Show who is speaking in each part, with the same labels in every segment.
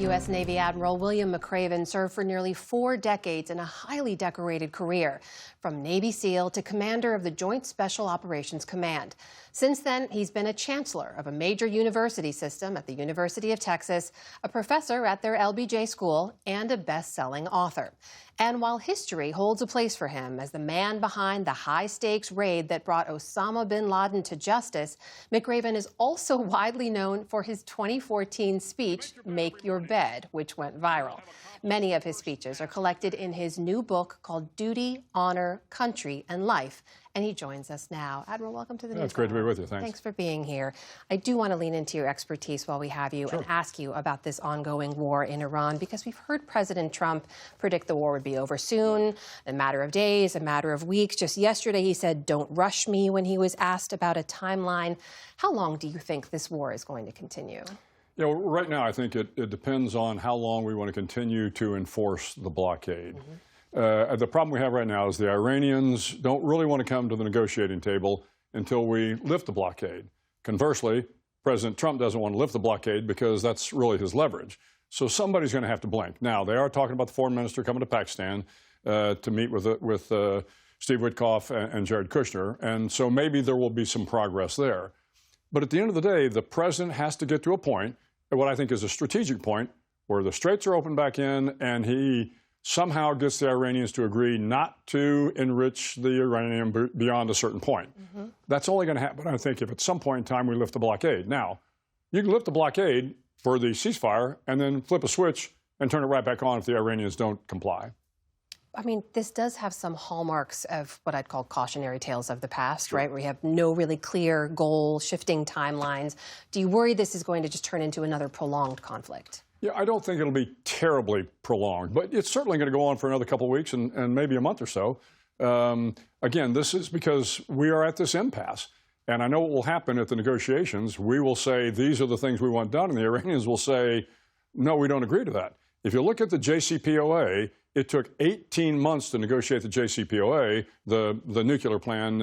Speaker 1: U.S. Navy Admiral William McRaven served for nearly 4 decades in a highly decorated career, from Navy SEAL to commander of the Joint Special Operations Command. Since then, he's been a chancellor of a major university system at the University of Texas, a professor at their LBJ school, and a best-selling author. And while history holds a place for him as the man behind the high-stakes raid that brought Osama bin Laden to justice, McRaven is also widely known for his 2014 speech, Make Your Bed, which went viral. Many of his speeches are collected in his new book called Duty, Honor, Country, and Life. And he joins us now. Admiral, welcome to the News Hour.
Speaker 2: It's great to be with you. Thanks.
Speaker 1: Thanks for being here. I do want to lean into your expertise while we have you and ask you about this ongoing war in Iran, because we've heard President Trump predict the war would be over soon, a matter of days, a matter of weeks. Just yesterday, he said, "Don't rush me," when he was asked about a timeline. How long do you think this war is going to continue?
Speaker 2: You know, right now, I think it depends on how long we want to continue to enforce the blockade. The problem we have right now is the Iranians don't really want to come to the negotiating table until we lift the blockade. Conversely, President Trump doesn't want to lift the blockade because that's really his leverage. So somebody's going to have to blink. Now, they are talking about the foreign minister coming to Pakistan to meet with Steve Witkoff and Jared Kushner, and so maybe there will be some progress there. But at the end of the day, the president has to get to a point, what I think is a strategic point, where the straits are opened back in and he somehow gets the Iranians to agree not to enrich the uranium beyond a certain point. That's only going to happen, I think, if at some point in time we lift the blockade. Now, you can lift the blockade for the ceasefire and then flip a switch and turn it right back on if the Iranians don't comply.
Speaker 1: I mean, this does have some hallmarks of what I'd call cautionary tales of the past, right? Where we have no really clear goal, shifting timelines. Do you worry this is going to just turn into another prolonged conflict?
Speaker 2: Yeah, I don't think it'll be terribly prolonged, but it's certainly going to go on for another couple of weeks and maybe a month or so. Again, this is because we are at this impasse. And I know what will happen at the negotiations. We will say, these are the things we want done, and the Iranians will say, no, we don't agree to that. If you look at the JCPOA, it took 18 months to negotiate the JCPOA, the nuclear plan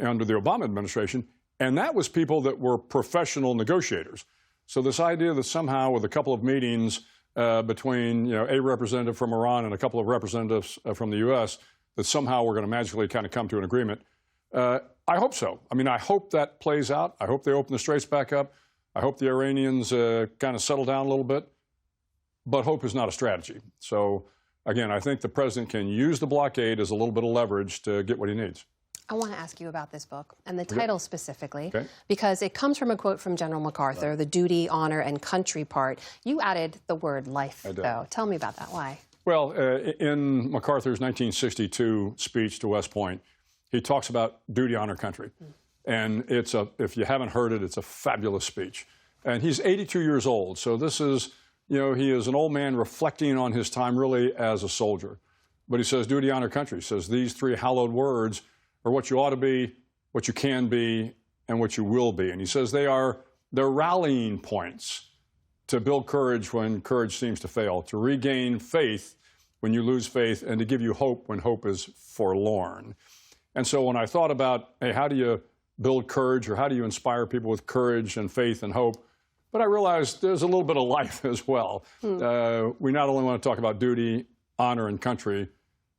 Speaker 2: under the Obama administration, and that was people that were professional negotiators. So this idea that somehow with a couple of meetings between a representative from Iran and a couple of representatives from the U.S., that somehow we're going to magically kind of come to an agreement, I hope so. I mean, I hope that plays out. I hope they open the straits back up. I hope the Iranians kind of settle down a little bit. But hope is not a strategy. So, again, I think the president can use the blockade as a little bit of leverage to get what he needs.
Speaker 1: I want to ask you about this book, and the title specifically, because it comes from a quote from General MacArthur, the duty, honor, and country part. You added the word life, though. Tell me about that. Why?
Speaker 2: Well, in MacArthur's 1962 speech to West Point, he talks about duty, honor, country. And if you haven't heard it, it's a fabulous speech. And he's 82 years old, so this is, he is an old man reflecting on his time really as a soldier. But he says, duty, honor, country. He says these three hallowed words are what you ought to be, what you can be, and what you will be. And he says they're rallying points to build courage when courage seems to fail, to regain faith when you lose faith, and to give you hope when hope is forlorn. And so when I thought about, hey, how do you build courage, or how do you inspire people with courage and faith and hope? But I realized there's a little bit of life as well. We not only want to talk about duty, honor, and country,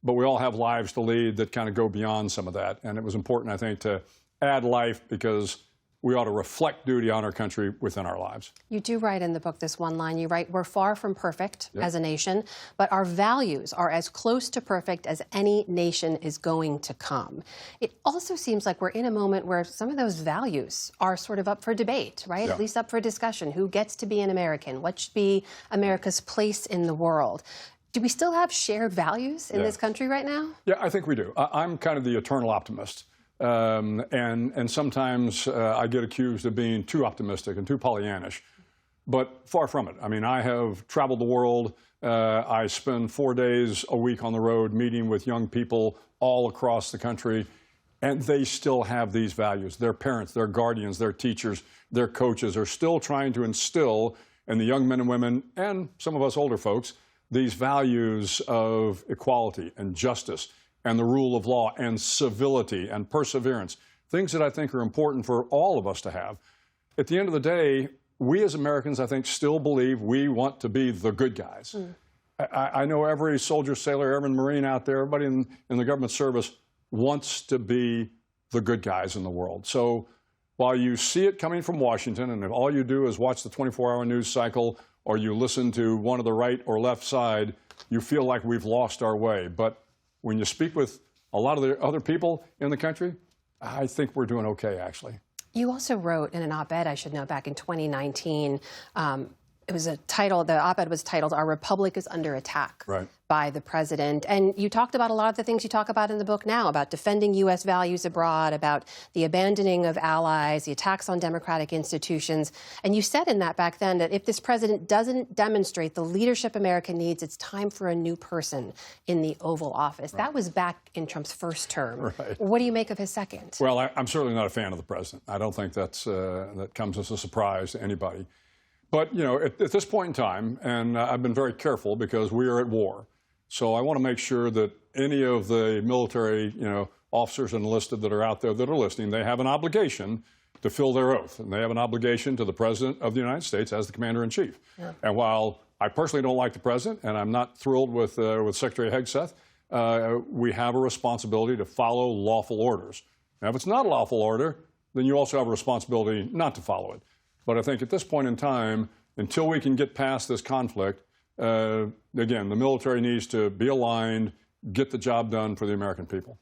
Speaker 2: but we all have lives to lead that kind of go beyond some of that. And it was important, I think, to add life because we ought to reflect duty, honor, country within our lives. You
Speaker 1: do write in the book this one line. You write, we're far from perfect as a nation, but our values are as close to perfect as any nation is going to come. It also seems like we're in a moment where some of those values are sort of up for debate, right? At least up for discussion. Who gets to be an American? What should be America's place in the world? Do we still have shared values in this country right now?
Speaker 2: Yeah, I think we do. I'm kind of the eternal optimist. And sometimes I get accused of being too optimistic and too Pollyannish, but far from it. I mean, I have traveled the world. I spend 4 days a week on the road meeting with young people all across the country, and they still have these values. Their parents, their guardians, their teachers, their coaches are still trying to instill in the young men and women, and some of us older folks, these values of equality and justice and the rule of law and civility and perseverance, things that I think are important for all of us to have. At the end of the day, we as Americans, I think, still believe we want to be the good guys. I know every soldier, sailor, airman, Marine out there, everybody in the government service wants to be the good guys in the world. So while you see it coming from Washington, and if all you do is watch the 24-hour news cycle or you listen to one of the right or left side, you feel like we've lost our way. But when you speak with a lot of the other people in the country, I think we're doing okay, actually.
Speaker 1: You also wrote in an op-ed, I should know, back in 2019, it was a title, the op-ed was titled, "Our Republic is Under Attack,"
Speaker 2: right,
Speaker 1: by the president. And you talked about a lot of the things you talk about in the book now, about defending U.S. values abroad, about the abandoning of allies, the attacks on democratic institutions. And you said in that back then that if this president doesn't demonstrate the leadership America needs, it's time for a new person in the Oval Office. Right. That was back in Trump's first term.
Speaker 2: Right.
Speaker 1: What do you make of his second?
Speaker 2: Well, I'm certainly not a fan of the president. I don't think that comes as a surprise to anybody. But, you know, at this point in time, and I've been very careful because we are at war, so I want to make sure that any of the military, officers and enlisted that are out there that are listening, they have an obligation to fill their oath, and they have an obligation to the President of the United States as the Commander-in-Chief. Yeah. And while I personally don't like the President, and I'm not thrilled with Secretary Hegseth, we have a responsibility to follow lawful orders. Now, if it's not a lawful order, then you also have a responsibility not to follow it. But I think at this point in time, until we can get past this conflict, again, the military needs to be aligned, get the job done for the American people.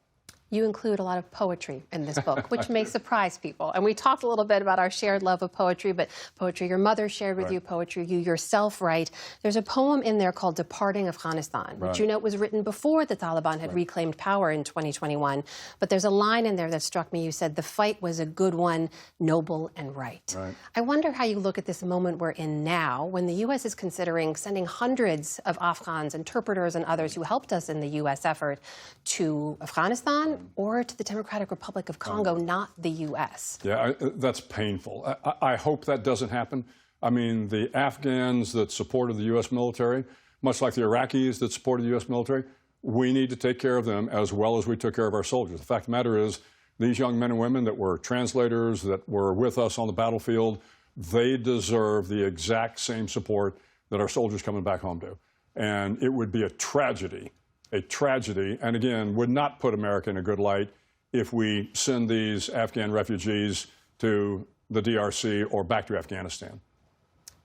Speaker 1: You include a lot of poetry in this book, which may surprise people. And we talked a little bit about our shared love of poetry, but poetry your mother shared with you, poetry you yourself write. There's a poem in there called Departing Afghanistan, which you note was written before the Taliban had reclaimed power in 2021. But there's a line in there that struck me. You said, "The fight was a good one, noble and right." I wonder how you look at this moment we're in now, when the U.S. is considering sending hundreds of Afghans, interpreters and others who helped us in the U.S. effort to Afghanistan or to the Democratic Republic of Congo, not the U.S.
Speaker 2: Yeah, that's painful. I hope that doesn't happen. I mean, the Afghans that supported the U.S. military, much like the Iraqis that supported the U.S. military, we need to take care of them as well as we took care of our soldiers. The fact of the matter is, these young men and women that were translators, that were with us on the battlefield, they deserve the exact same support that our soldiers coming back home do. And it would be a tragedy, and again, would not put America in a good light if we send these Afghan refugees to the DRC or back to Afghanistan.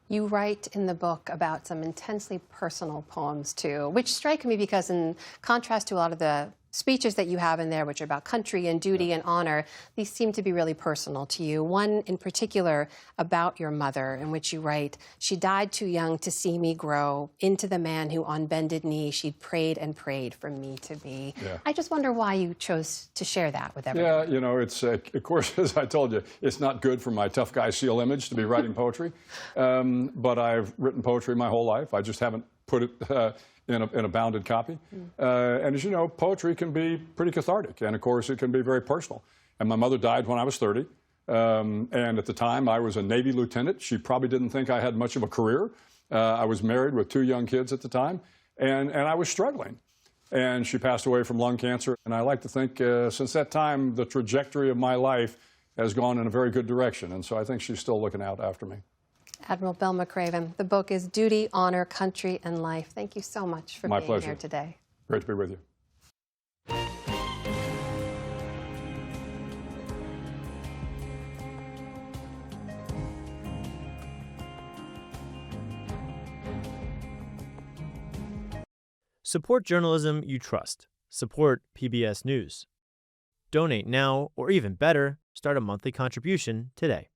Speaker 1: You write in the book about some intensely personal poems, too, which strike me because in contrast to a lot of the speeches that you have in there, which are about country and duty and honor, these seem to be really personal to you. One in particular about your mother, in which you write, "She died too young to see me grow into the man who on bended knee she'd prayed and prayed for me to be." Yeah. I just wonder why you chose to share that with everyone.
Speaker 2: Yeah, it's, of course, as I told you, it's not good for my tough guy SEAL image to be writing poetry. But I've written poetry my whole life. I just haven't put it in a bounded copy. And as you know, poetry can be pretty cathartic, and of course it can be very personal. And my mother died when I was 30, and at the time I was a Navy lieutenant. She probably didn't think I had much of a career. I was married with 2 young kids at the time, and I was struggling. And she passed away from lung cancer, and I like to think since that time the trajectory of my life has gone in a very good direction, and so I think she's still looking out after me.
Speaker 1: Admiral Bill McRaven, the book is Duty, Honor, Country, and Life. Thank you so much for being here today.
Speaker 2: Great to be with you.
Speaker 3: Support journalism you trust. Support PBS News. Donate now, or even better, start a monthly contribution today.